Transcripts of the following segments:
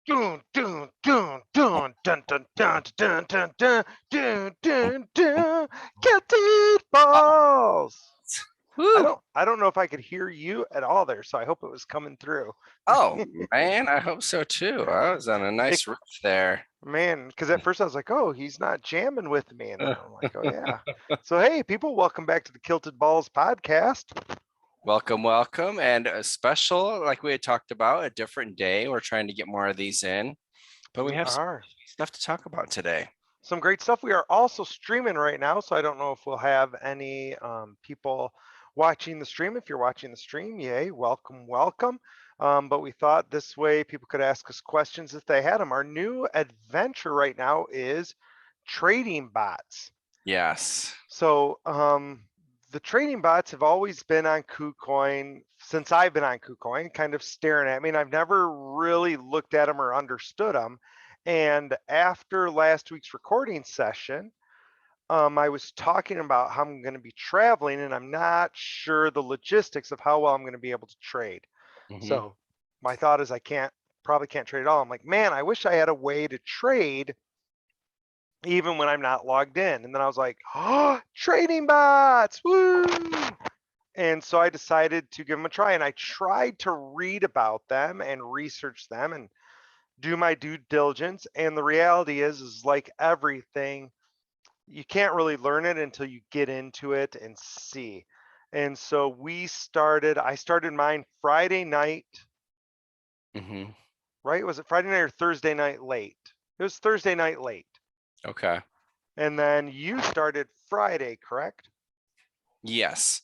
Dun, dun, dun, dun, dun, dun, dun, dun, dun, dun, dun, dun, dun. Guilty balls. I Woo! don't I don't know if I could hear you at all there, so I hope it was coming through. Oh man, I hope so too. I was on a It, nice riff there. man, because at first I was like, oh, he's not jamming with me. And then I'm like, oh yeah. So hey, people, welcome back to the Kilted Balls podcast. Welcome, welcome, and a special, like we had talked about, a different day. We're trying to get more of these in, but we We have some are. stuff to talk about today. Some great stuff. We are also streaming right now, so I don't know if we'll have any people watching the stream. If you're watching the stream, yay, welcome, welcome. But we thought this way people could ask us questions if they had them. Our new adventure right now is trading bots. Yes. So the trading bots have always been on KuCoin since I've been on KuCoin, kind of staring at me. And I've never really looked at them or understood them. And after last week's recording session, I was talking about how I'm going to be traveling, and I'm not sure the logistics of how well I'm going to be able to trade. Hmm. So my thought is I probably can't trade at all. I'm like, man, I wish I had a way to trade even when I'm not logged in. And then I was like, oh, trading bots, woo! And so I decided to give them a try. And I tried to read about them and research them and do my due diligence. And the reality is like everything, you can't really learn it until you get into it and see. And so I started mine Friday night, Hmm. right? Was it Friday night or Thursday night late? It was Thursday night late. Okay. And then you started Friday, correct? Yes.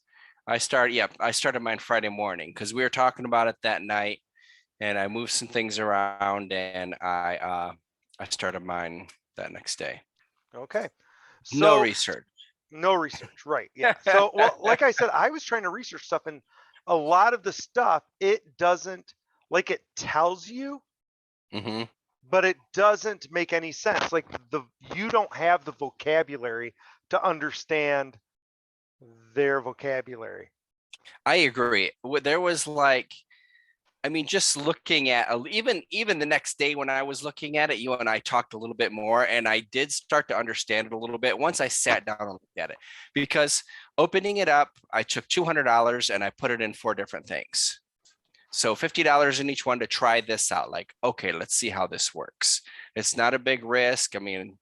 I started mine Friday morning because we were talking about it that night, and I moved some things around, and I started mine that next day. Okay. No So research. no research, right? Yeah. So well, like I said, I was trying to research stuff, and a lot of the stuff it doesn't like it tells you, Hmm. but it doesn't make any sense. Like the you don't have the vocabulary to understand their vocabulary. I agree. There was like, I mean, just looking at even the next day when I was looking at it, you and I talked a little bit more, and I did start to understand it a little bit once I sat down and looked at it. Because opening it up, I took $200 and I put it in four different things. So $50 in each one to try this out. Like, okay, let's see how this works. It's not a big risk. I mean,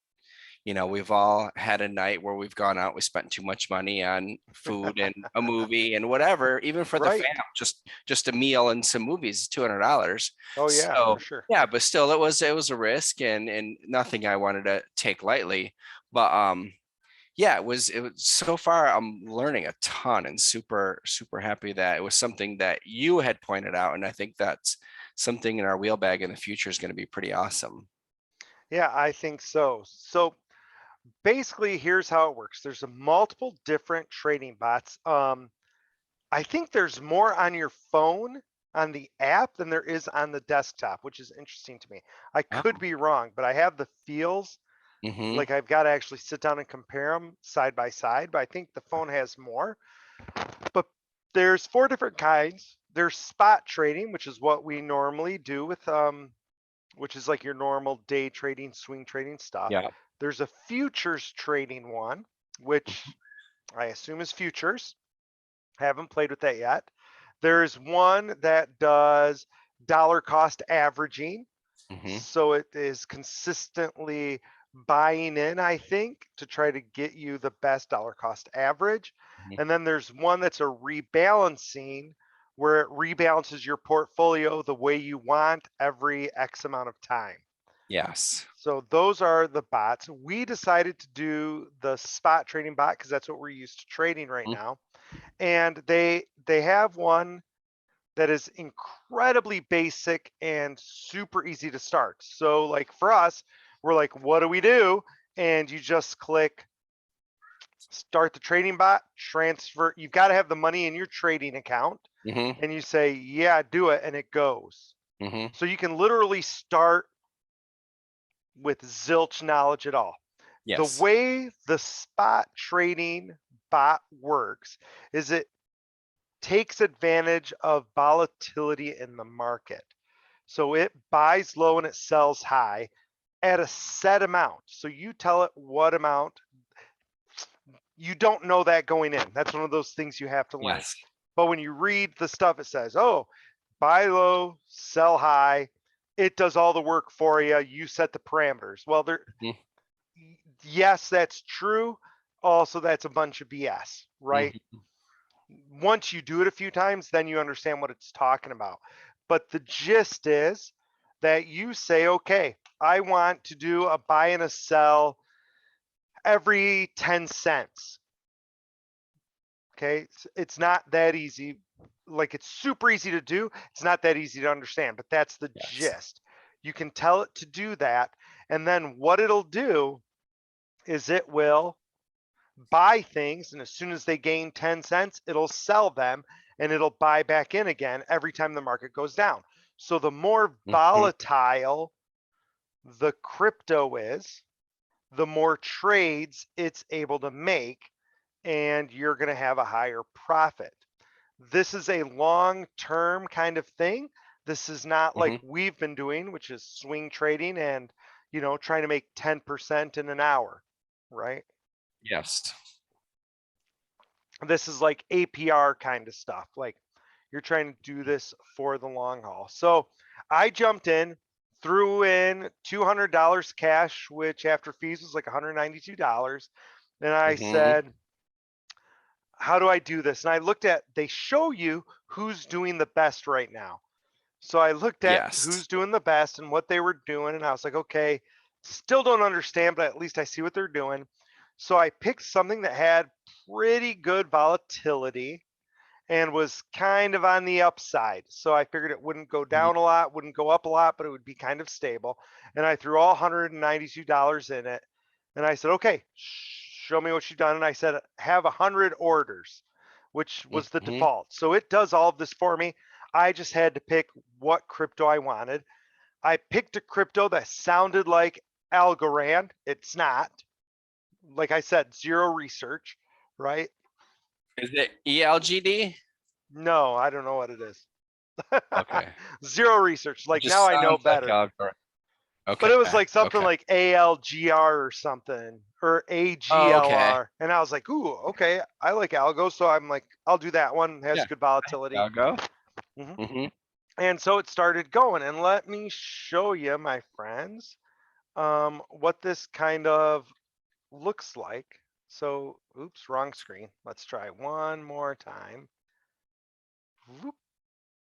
we've all had a night where we've gone out, we spent too much money on food and a movie and whatever, even for the fam, Right. just a meal and some movies, $200. Oh yeah, for So sure. yeah, but still it was a risk and nothing I wanted to take lightly. But yeah, it was so far I'm learning a ton and super, super happy that it was something that you had pointed out. And I think that's something in our wheel bag in the future is going to be pretty awesome. Yeah, I think so. So basically, here's how it works. There's a multiple different trading bots. I think there's more on your phone on the app than there is on the desktop, which is interesting to me. I Oh. could be wrong, but I have the feels Hmm. like I've got to actually sit down and compare them side by side. But I think the phone has more. But there's four different kinds. There's spot trading, which is what we normally do with which is like your normal day trading, swing trading stuff. Yeah. There's a futures trading one, which I assume is futures. Haven't played with that yet. There's one that does dollar cost averaging. Hmm. So it is consistently buying in, I think, to try to get you the best dollar cost average. And then there's one that's a rebalancing where it rebalances your portfolio the way you want every X amount of time. Yes. So those are the bots. We decided to do the spot trading bot because that's what we're used to trading right Mhm. now. And they have one that is incredibly basic and super easy to start. So like for us, we're like, what do we do? And you just click start the trading bot, transfer. You've got to have the money in your trading account. Mhm. And you say, yeah, do it. And it goes. Mhm. So you can literally start with zilch knowledge at all. The Yes. way the spot trading bot works is it takes advantage of volatility in the market. So it buys low and it sells high at a set amount. So you tell it what amount. You don't know that going in. That's one of those things you have to learn. Yes. But when you read the stuff, it says, oh, buy low, sell high. It does all the work for you. You set the parameters. Well, Mhm. yes, that's true. Also, that's a bunch of BS, right? Mhm. Once you do it a few times, then you understand what it's talking about. But the gist is that you say, okay, I want to do a buy and a sell every 10 cents. Okay, it's not that easy. Like it's super easy to do. It's not that easy to understand, but that's the Yes. gist. You can tell it to do that. And then what it'll do is it will buy things. And as soon as they gain 10 cents, it'll sell them and it'll buy back in again every time the market goes down. So the more Mhm. volatile the crypto is, the more trades it's able to make, and you're going to have a higher profit. This is a long term kind of thing. This is not like Mhm. we've been doing, which is swing trading and, trying to make 10% in an hour, right? Yes. This is like APR kind of stuff. Like you're trying to do this for the long haul. So I jumped in, threw in $200 cash, which after fees was like $192. And I Mhm. said, how do I do this? And I looked at, they show you who's doing the best right now. So I looked at Yes. who's doing the best and what they were doing. And I was like, okay, still don't understand, but at least I see what they're doing. So I picked something that had pretty good volatility and was kind of on the upside. So I figured it wouldn't go Mhm. down a lot, wouldn't go up a lot, but it would be kind of stable. And I threw all $192 in it. And I said, okay, show me what you've done. And I said, have 100 orders, which was the Mhm. default. So it does all of this for me. I just had to pick what crypto I wanted. I picked a crypto that sounded like Algorand. It's not. Like I said, zero research, right? Is it ELGD? No, I don't know what it is. Okay. Zero research. It Like just now I know sounds like better. algorithm. But Okay. it was like something Okay. like ALGR or something or Oh, okay. AGLR. And I was like, ooh, okay, I like algo. So I'm like, I'll do that one. It has Yeah. good volatility. Algo. Mhm. Mhm. And so it started going. And let me show you, my friends, what this kind of looks like. So, oops, wrong screen. Let's try one more time. Whoop.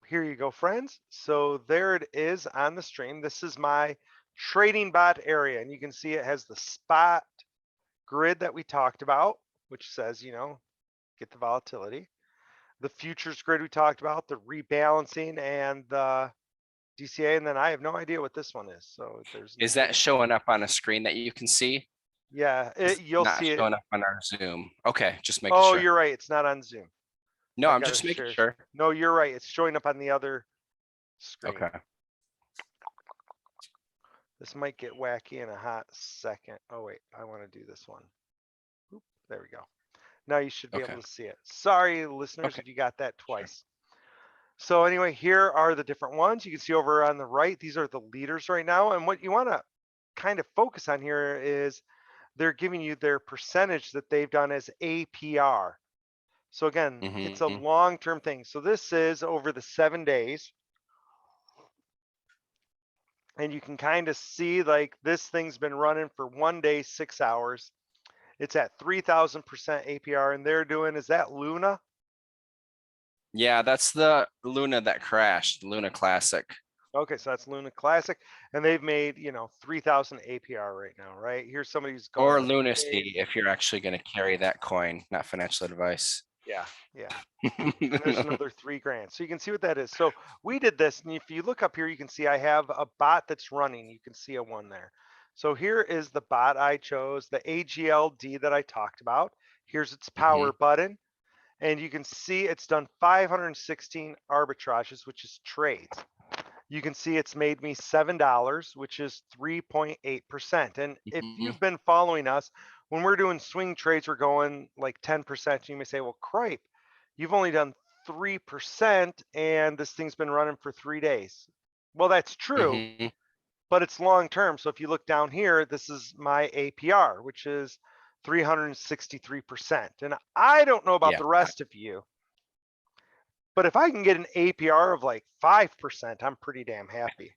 Here you go, friends. So there it is on the stream. This is my trading bot area. And you can see it has the spot grid that we talked about, which says, get the volatility. The futures grid we talked about, the rebalancing and the DCA. And then I have no idea what this one is. So there's Is no, that showing up on a screen that you can see? yeah, It's you'll not see it. showing up on our Zoom. Okay, just making Oh, sure. you're right. It's not on Zoom. No, I've I'm got to just making share. sure. No, you're right. It's showing up on the other screen. Okay. This might get wacky in a hot second. Oh, wait, I want to do this one. Oop, there we go. Now you should be Okay. able to see it. Sorry, listeners, Okay. if you got that Sure. twice. So anyway, here are the different ones. You can see over on the right, these are the leaders right now. And what you want to kind of focus on here is they're giving you their percentage that they've done as APR. So again, it's a Mhm. long-term thing. So this is over the 7 days. And you can kind of see like this thing's been running for 1 day, 6 hours. It's at 3,000% APR, and they're doing, is that Luna? Yeah, that's the Luna that crashed, Luna Classic. Okay, so that's Luna Classic, and they've made 3,000 APR right now, right? Here's somebody who's going Or the Lunacy days. if you're actually going to carry that coin, not financial advice. Yeah, yeah. And there's another 3 grand. So you can see what that is. So we did this, and if you look up here, you can see I have a bot that's running. You can see a one there. So here is the bot I chose, the AGLD that I talked about. Here's its power Mhm. button. And you can see it's done 516 arbitrages, which is trades. You can see it's made me $7, which is 3.8%. And if Mhm. you've been following us, when we're doing swing trades, we're going like 10%. You may say, well, cripe, you've only done 3% and this thing's been running for 3 days. Well, that's true, Mhm. but it's long term. So if you look down here, this is my APR, which is 363%. And I don't know about Yeah. the rest of you, but if I can get an APR of like 5%, I'm pretty damn happy.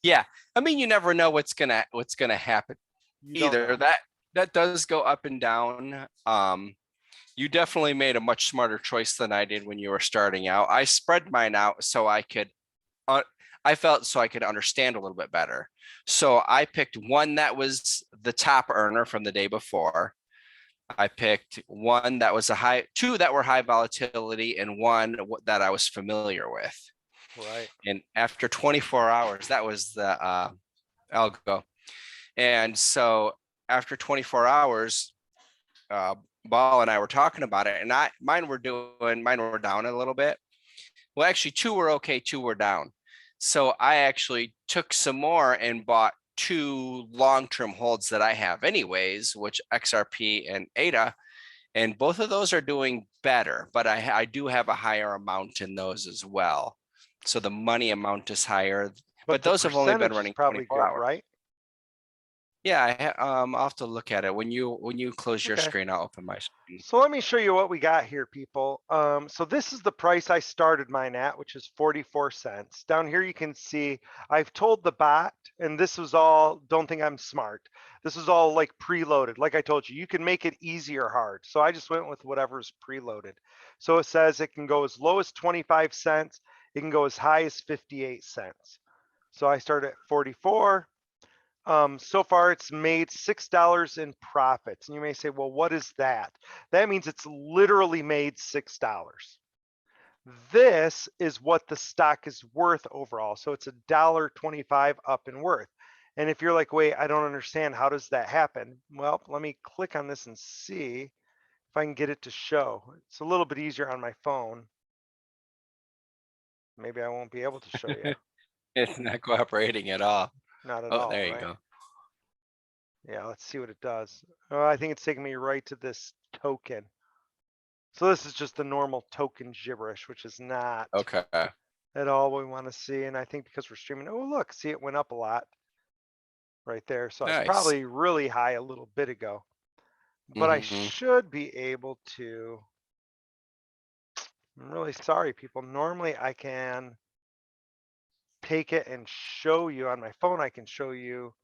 Yeah. I mean, you never know what's gonna happen You don't either. know. That does go up and down. You definitely made a much smarter choice than I did when you were starting out. I spread mine out so uh, I felt so I could understand a little bit better. So I picked one that was the top earner from the day before. I picked one that was two that were high volatility, and one that I was familiar with. Right. And after 24 hours, that was the algo. And so after 24 hours, Ball and I were talking about it, and mine were down a little bit. Well, actually, two were okay, two were down. So I actually took some more and bought two long-term holds that I have anyways, which XRP and ADA, and both of those are doing better, but I do have a higher amount in those as well. So the money amount is higher, But but the those have only been percentage is running probably 24 good, hours. right? Yeah, I'll have to look at it when you close your Okay. screen. I'll open my screen. So let me show you what we got here, people. So this is the price I started mine at, which is 44 cents. Down here you can see I've told the bot, and this was all, don't think I'm smart. This is all like preloaded. Like I told you, you can make it easy or hard. So I just went with whatever's preloaded. So it says it can go as low as 25 cents. It can go as high as 58 cents. So I started at 44. So far it's made $6 in profits. And you may say, well, what is that? That means it's literally made $6. This is what the stock is worth overall. So it's $1.25 up in worth. And if you're like, wait, I don't understand, how does that happen? Well, let me click on this and see if I can get it to show. It's a little bit easier on my phone. Maybe I won't be able to show you. It's not cooperating at all. Not at Oh, all, there you right? go. Yeah, let's see what it does. Oh, I think it's taking me right to this token. So this is just the normal token gibberish, which is not Okay. at all what we want to see. And I think because we're streaming, oh, look, see, it went up a lot right there. So I was Nice. probably really high a little bit ago, but I Mm-hmm. should be able to. I'm really sorry, people. Normally I can take it and show you on my phone. I can show you.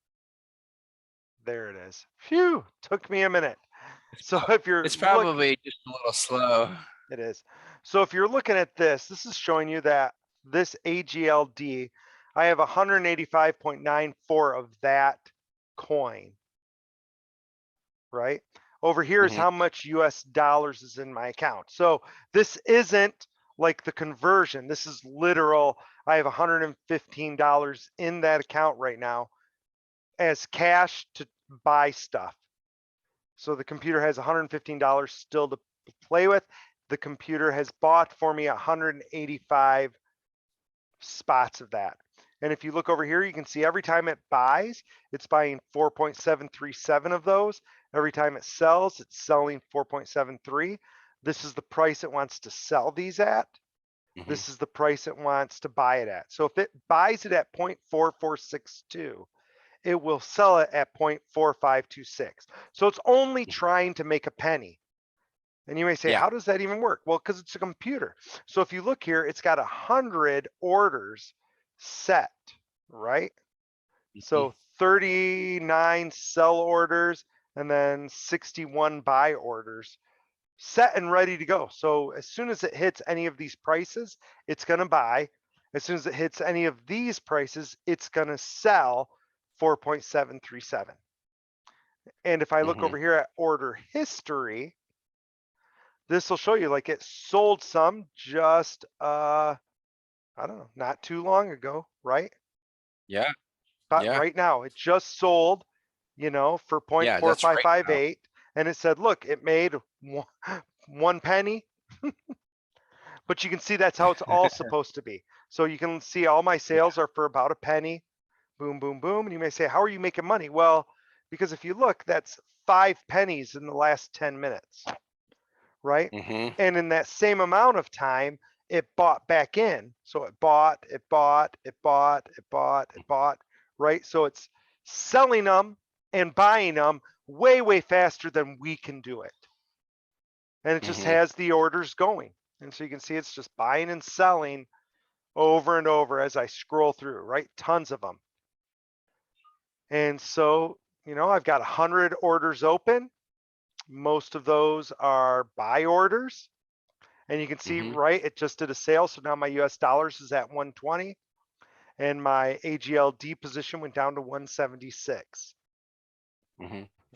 There it is. Phew, took me a minute. So if you're It's looking, probably just a little slow. it is. So if you're looking at this is showing you that this AGLD, I have 185.94 of that coin, right? Over here is Mhm. how much US dollars is in my account. So this isn't like the conversion. This is literal. I have $115 in that account right now as cash to buy stuff. So the computer has $115 still to play with. The computer has bought for me 185 spots of that. And if you look over here, you can see every time it buys, it's buying 4.737 of those. Every time it sells, it's selling 4.73. This is the price it wants to sell these at. Mhm. This is the price it wants to buy it at. So if it buys it at 0.4462, it will sell it at 0.4526. So it's only trying to make a penny. And you may say, Yeah. how does that even work? Well, because it's a computer. So if you look here, it's got 100 orders set, right? Mhm. So 39 sell orders and then 61 buy orders set and ready to go. So as soon as it hits any of these prices, it's going to buy. As soon as it hits any of these prices, it's going to sell 4.737. And if I look Mhm. over here at order history, this will show you like it sold some just I don't know, not too long ago, right? Yeah. But Yeah. right now it just sold, for Yeah. That's right now. 0.4558, and it said, look, it made one penny. But you can see that's how it's all supposed to be. So you can see all my Yeah. sales are for about a penny. Boom, boom, boom. And you may say, how are you making money? Well, because if you look, that's 5 pennies in the last 10 minutes, right? Mhm. And in that same amount of time, it bought back in. So it bought, right? So it's selling them and buying them way, way faster than we can do it. And it just has the orders going. And so you can see it's just buying and selling over and over as I scroll through, right? Tons of them. And so, I've got 100 orders open. Most of those are buy orders. And you can see, right, it just did a sale. So now my US dollars is at 120 and my AGLD position went down to 176.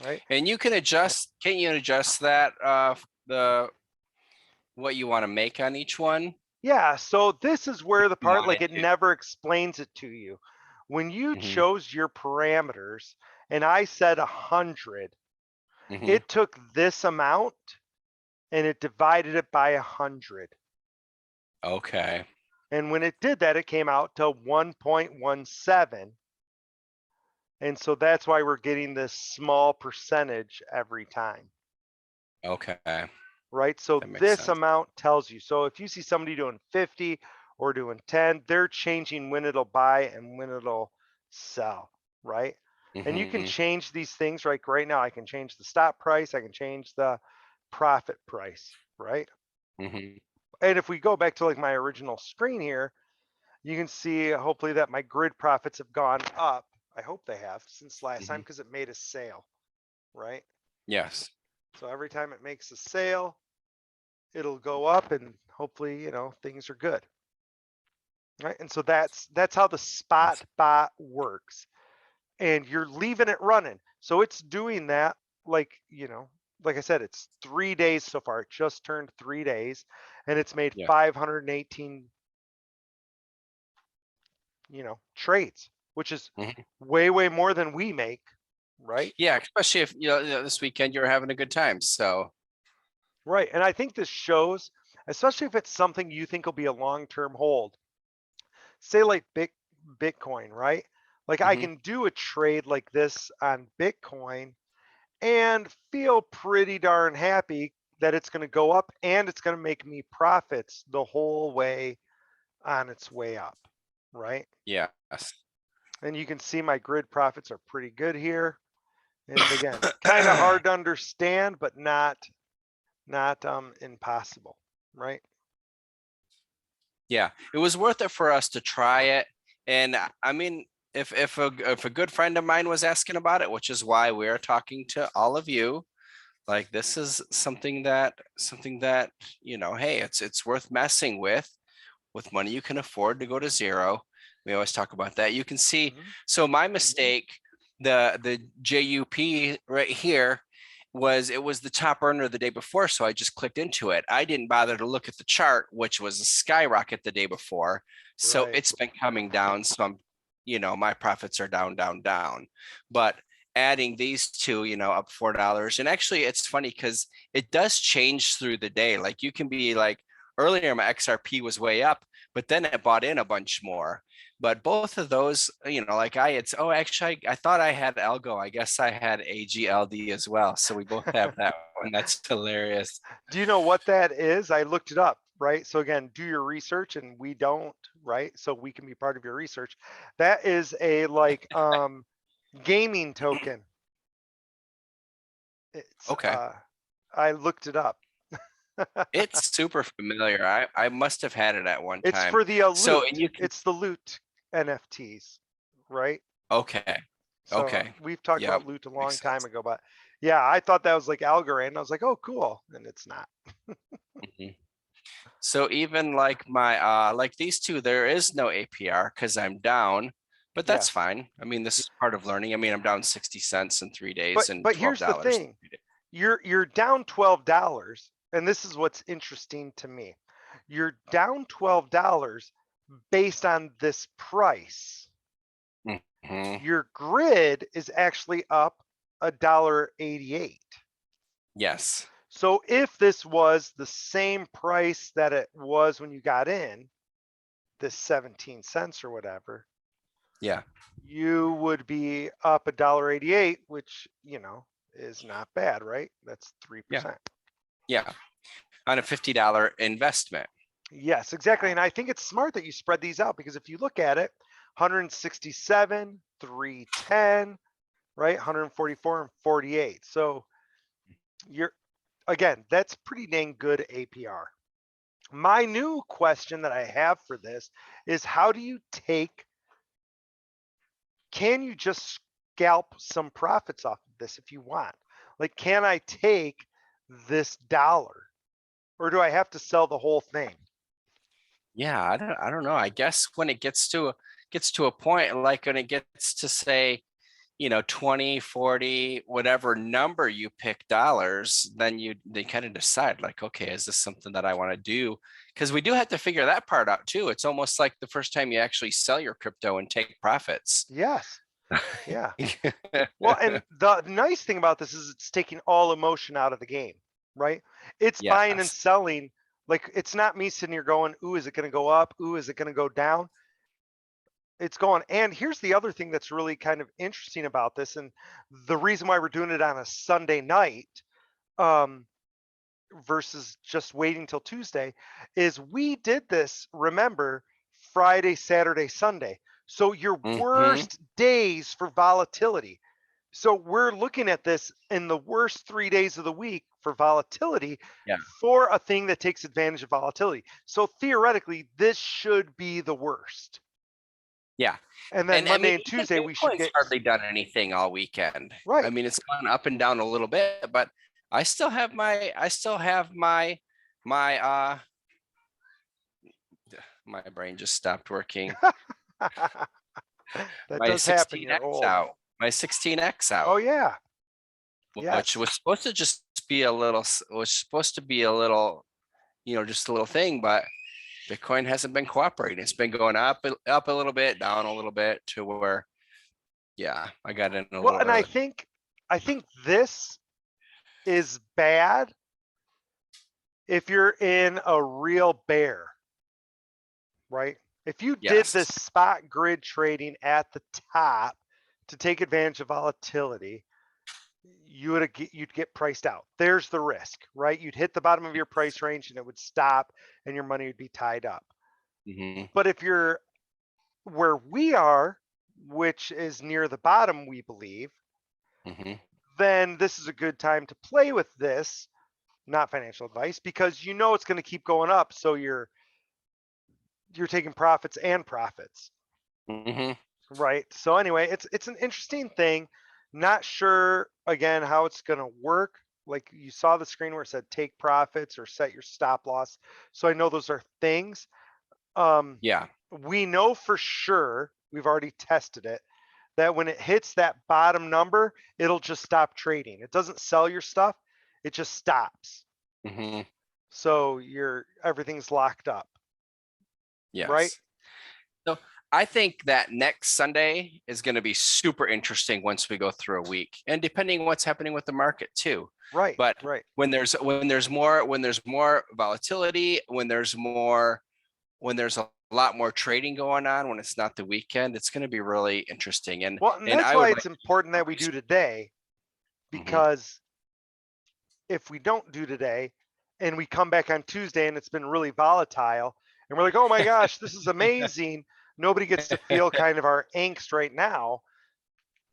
Right. And you can adjust, can't you adjust that, what you want to make on each one? Yeah. So this is where the part, like, Wanted it to. never explains it to you. When you chose your parameters and I said 100, it took this amount and it divided it by 100. Okay. And when it did that, it came out to 1.17. And so that's why we're getting this small percentage every time. Okay. Right? So That makes this sense. amount tells you. So if you see somebody doing 50 or doing 10, they're changing when it'll buy and when it'll sell, right? And you can change these things. Right now, I can change the stop price. I can change the profit price, right? And if we go back to like my original screen here, you can see hopefully that my grid profits have gone up. I hope they have since last time because it made a sale, right? Yes. So every time it makes a sale, it'll go up and hopefully, things are good. Right. And so that's how the spot bot works. And you're leaving it running. So it's doing that like, like I said, it's 3 days so far. It just turned 3 days and it's made 518 trades, which is way, way more than we make, right? Yeah, especially if this weekend you're having a good time. So Right. And I think this shows, especially if it's something you think will be a long-term hold, say like Bitcoin, right? Like I can do a trade like this on Bitcoin and feel pretty darn happy that it's going to go up and it's going to make me profits the whole way on its way up, right? yes. And you can see my grid profits are pretty good here. And again, kind of hard to understand, but not impossible, right? Yeah, it was worth it for us to try it. And I mean, if a good friend of mine was asking about it, which is why we're talking to all of you, like this is something that hey, it's worth messing with money you can afford to go to zero. We always talk about that. You can see. So my mistake, the JUP right here, it was the top earner the day before, so I just clicked into it. I didn't bother to look at the chart, which was a skyrocket the day before. So Right. it's been coming down. So my profits are down, down, down. But adding these two, up $4. And actually it's funny because it does change through the day. Like you can be like, earlier my XRP was way up, but then it bought in a bunch more. But both of those, like actually I thought I had algo. I guess I had AGLD as well. So we both have that one. That's hilarious. Do you know what that is? I looked it up, right? So again, do your research and we don't, right? So we can be part of your research. That is a like gaming token. It's Okay. I looked it up. It's super familiar. I must have had it at one It's time. for the loot. So and you can, it's the loot NFTs, right? okay. So Okay. we've talked Yep. about loot a long time ago, but yeah, I thought that was like Algorand. I was like, oh, cool, and it's not. So even like my like these two, there is no APR because I'm down, but that's Yes. fine. I mean, this is part of learning. I mean, I'm down 60 cents in 3 days But and but $12. here's the thing. You're down $12, and this is what's interesting to me. You're down $12 based on this price. Your grid is actually up $1.88. Yes. So if this was the same price that it was when you got in, this 17 cents or whatever, Yeah. you would be up $1.88, which, is not bad, right? That's 3%. Yeah. On a $50 investment. Yes, exactly. And I think it's smart that you spread these out because if you look at it, 167, 310, right? 144 and 48. So you're again, that's pretty dang good APR. My new question that I have for this is how do you take, can you just scalp some profits off of this if you want? Like, can I take this dollar or do I have to sell the whole thing? Yeah, I don't know. I guess when it gets to a point, like when it gets to say, 20, 40, whatever number you pick dollars, then they kind of decide like, okay, is this something that I want to do? Because we do have to figure that part out too. It's almost like the first time you actually sell your crypto and take profits. Yes. Yeah. Well, and the nice thing about this is it's taking all emotion out of the game, right? It's buying and Yes. selling. Like it's not me sitting here going, "Ooh, is it going to go up? Ooh, is it going to go down?" It's going. And here's the other thing that's really kind of interesting about this, and the reason why we're doing it on a Sunday night um, versus just waiting till Tuesday is we did this. Remember, Friday, Saturday, Sunday. So your Hmm. worst days for volatility. So we're looking at this in the worst 3 days of the week for volatility Yeah. for a thing that takes advantage of volatility. So theoretically, this should be the worst. Yeah. And then And I mean, Monday and even Tuesday, we should Bitcoin's get hardly done anything all weekend. I right. mean, it's gone up and down a little bit, but I still have my my brain just stopped working. That My does happen. You're 16x old. out. My 16x Oh, out, yeah. which Yes. was supposed to just be a little was supposed to be a little, just a little thing, but Bitcoin hasn't been cooperating. It's been going up a little bit, down a little bit to where, yeah, I got in a Well, little and early. I think this is bad if you're in a real bear, right? If you did this Yes. spot grid trading at the top to take advantage of volatility, you'd get priced out. There's the risk, right? You'd hit the bottom of your price range and it would stop and your money would be tied up. Hmm. But if you're where we are, which is near the bottom, we believe, Hmm. then this is a good time to play with this, not financial advice, because you know it's going to keep going up. So you're taking profits and profits, Hmm. right? So anyway, it's an interesting thing. Not sure again how it's going to work. Like you saw the screen where it said take profits or set your stop loss. So I know those are things. Um, Yeah. we know for sure, we've already tested it, that when it hits that bottom number, it'll just stop trading. It doesn't sell your stuff, it just stops. Hmm. So everything's locked up, right? Yes. So I think that next Sunday is going to be super interesting once we go through a week, and depending on what's happening with the market too. Right, But right. when there's more volatility, when there's a lot more trading going on, when it's not the weekend, it's going to be really interesting. Well, and And that's I why would it's like important more that we do research. today, Hmm. because if we don't do today and we come back on Tuesday and it's been really volatile and we're like, oh my gosh, this is amazing. Nobody gets to feel kind of our angst right now,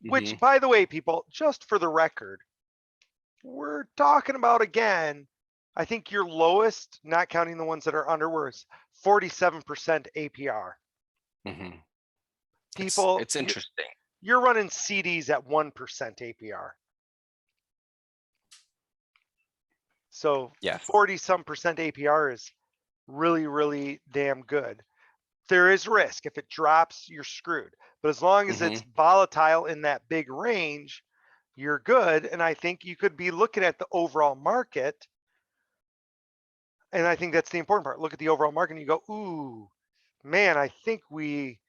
which, Hmm. by the way, people, just for the record, we're talking about again. I think your lowest, not counting the ones that are under, was 47% APR. Hmm. People, It's interesting. you're running CDs at 1% APR. So Yes. 40 some percent APR is really, really damn good. There is risk. If it drops, you're screwed. But as long as Hmm. it's volatile in that big range, you're good. And I think you could be looking at the overall market. And I think that's the important part. Look at the overall market and you go, ooh, man, I think we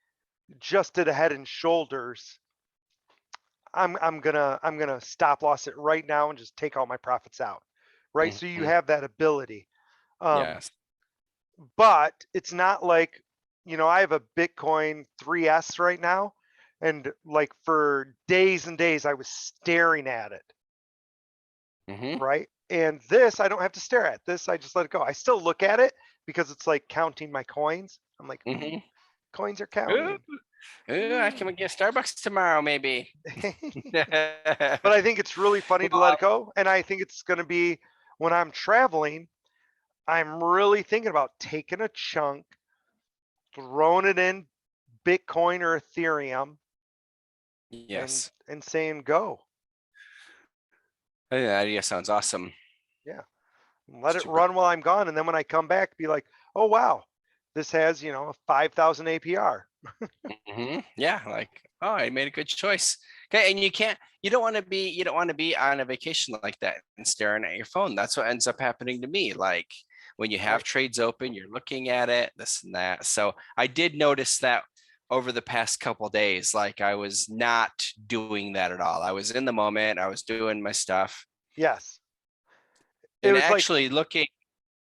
just did a head and shoulders. I'm gonna stop loss it right now and just take all my profits out. Right. So you Hmm. have that ability. Um, Yes. but it's not like, I have a Bitcoin 3S right now. And like for days and days, I was staring at it. Hmm. Right. And this, I don't have to stare at this. I just let it go. I still look at it because it's like counting my coins. I'm like, Mm-hmm. coins are Ooh, counting. I can get Starbucks tomorrow, maybe. But I think it's really funny to let Well, it go. And I think it's going to be when I'm traveling, I'm really thinking about taking a chunk, throwing it in Bitcoin or Ethereum yes. and saying go. I think that idea sounds awesome. Yeah. Let it Super. run while I'm gone. And then when I come back, be like, oh, wow, this has, a 5,000 APR. Yeah, like, oh, I made a good choice. Okay, and you don't want to be on a vacation like that and staring at your phone. That's what ends up happening to me. Like when you have Right. trades open, you're looking at it, this and that. So I did notice that over the past couple days, like I was not doing that at all. I was in the moment, I was doing my stuff, Yes. It and was like, actually looking.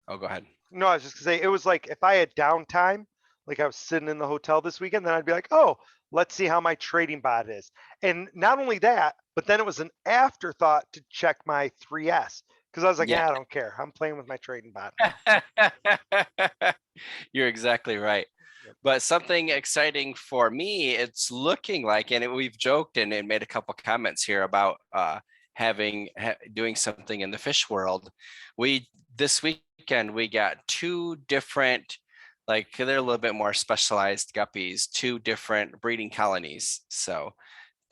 Oh, go ahead. no, I was just gonna say, it was like if I had downtime, like I was sitting in the hotel this weekend, then I'd be like, oh, let's see how my trading bot is. And not only that, but then it was an afterthought to check my 3S because I was like, Yeah. yeah, I don't care. I'm playing with my trading bot now. You're exactly right. Yep. But something exciting for me, it's looking like, and we've joked and made a couple comments here about doing something in the fish world. We this weekend we got two different, like they're a little bit more specialized guppies, two different breeding colonies. So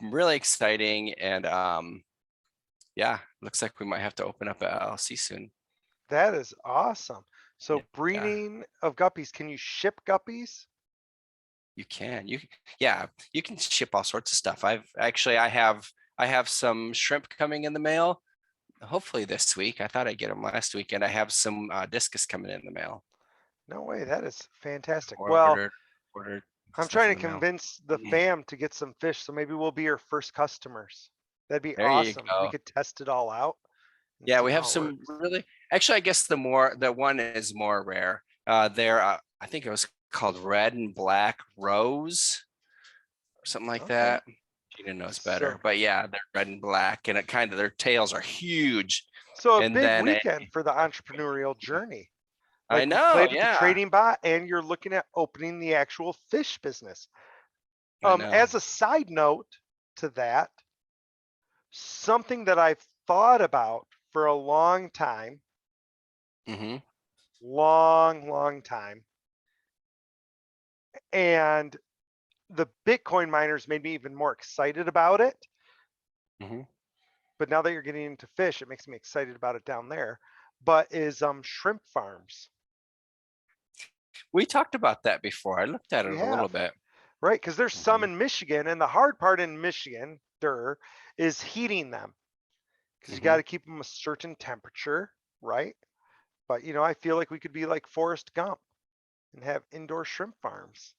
really exciting, and yeah, looks like we might have to open up a LLC soon. That is awesome. So Yeah. breeding of guppies, can you ship guppies? You can. Yeah, you can ship all sorts of stuff. I have some shrimp coming in the mail. Hopefully this week. I thought I'd get them last week, and I have some discus coming in the mail. No way. That is fantastic. Well, Ordered ordered I'm stuff trying in to the mail. convince the Mm, fam to get some fish, so maybe we'll be your first customers. That'd be there you awesome. We go. could test it all out and Yeah, see we have how it some works. really. Actually, I guess the one is more rare. They're I think it was called red and black rose or something like Okay. that. Gina knows better, So but yeah, they're red and black, and it kind of their tails are huge. so a And big then weekend for the entrepreneurial journey. I Like we know, played with the yeah, trading bot and you're looking at opening the actual fish business. I know. As a side note to that, something that I've thought about for a long time, Hmm. long time, and the Bitcoin miners made me even more excited about it. Hmm. But now that you're getting into fish, it makes me excited about it down there. But is shrimp farms. We talked about that before. I looked at We it a little have, bit. right? Because there's some Mhm. in Michigan, and the hard part in Michigan, is heating them because you got Hmm. to keep them a certain temperature, right? But I feel like we could be like Forrest Gump and have indoor shrimp farms.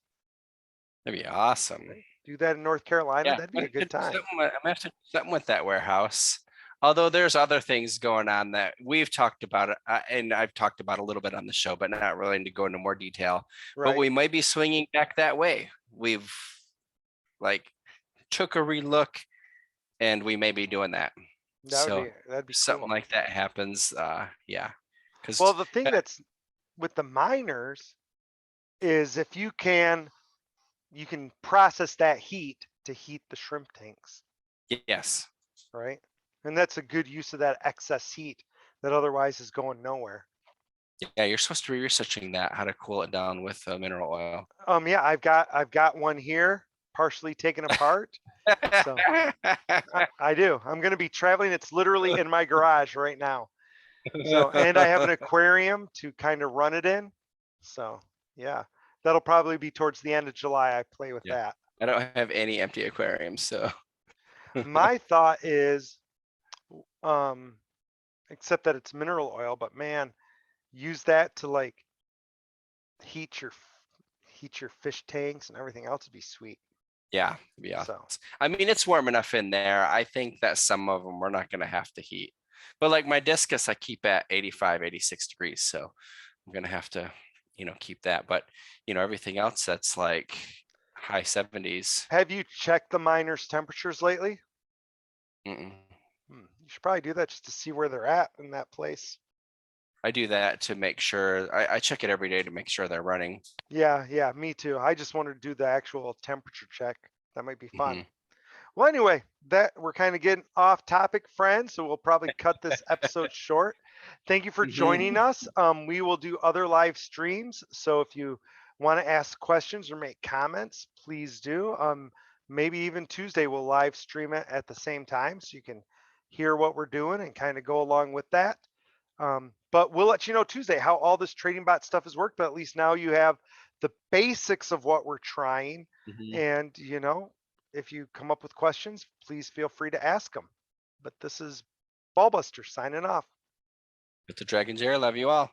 That'd be awesome. Right? Do that in North Carolina. Yeah, That'd be a good time. I'm gonna have to do something with that warehouse. Although there's other things going on that we've talked about, and I've talked about a little bit on the show, but not really to go into more detail. But Right? we might be swinging back that way. We've like took a relook, and we may be doing that. So That'd be something cool. like that happens, yeah, Well, because the thing that's with the miners is if you can process that heat to heat the shrimp tanks, yes, right? And that's a good use of that excess heat that otherwise is going nowhere. yeah, you're supposed to be researching that how to cool it down with mineral oil. Yeah, I've got one here partially taken apart. So I do. I'm going to be traveling. It's literally in my garage right now. So, and I have an aquarium to kind of run it in. So, yeah, that'll probably be towards the end of July. I play with Yeah, that. I don't have any empty aquariums, so My thought is, um, except that it's mineral oil, but man, use that to like heat your heat your fish tanks and everything else would be sweet. yeah, yeah. So, I mean, it's warm enough in there. I think that some of them we're not going to have to heat, but like my discus, I keep at 85, 86 degrees, so I'm going to have to, keep that. But everything else that's like high 70s. have you checked the miners' temperatures lately? Mm-mm. You should probably do that just to see where they're at in that place. I do that to make sure I check it every day to make sure they're running. Yeah, me too. I just wanted to do the actual temperature check. That might be fun. Mhm. Well, anyway, that we're kind of getting off topic, friends. So we'll probably cut this episode short. Thank you for joining Mhm. us. We will do other live streams. So if you want to ask questions or make comments, please do. Maybe even Tuesday we'll live stream it at the same time so you can hear what we're doing and kind of go along with that. But we'll let you know Tuesday how all this trading bot stuff has worked. But at least now you have the basics of what we're trying. Mhm. And, if you come up with questions, please feel free to ask them. But this is Ballbuster signing off. With the Dragon's Air, love you all.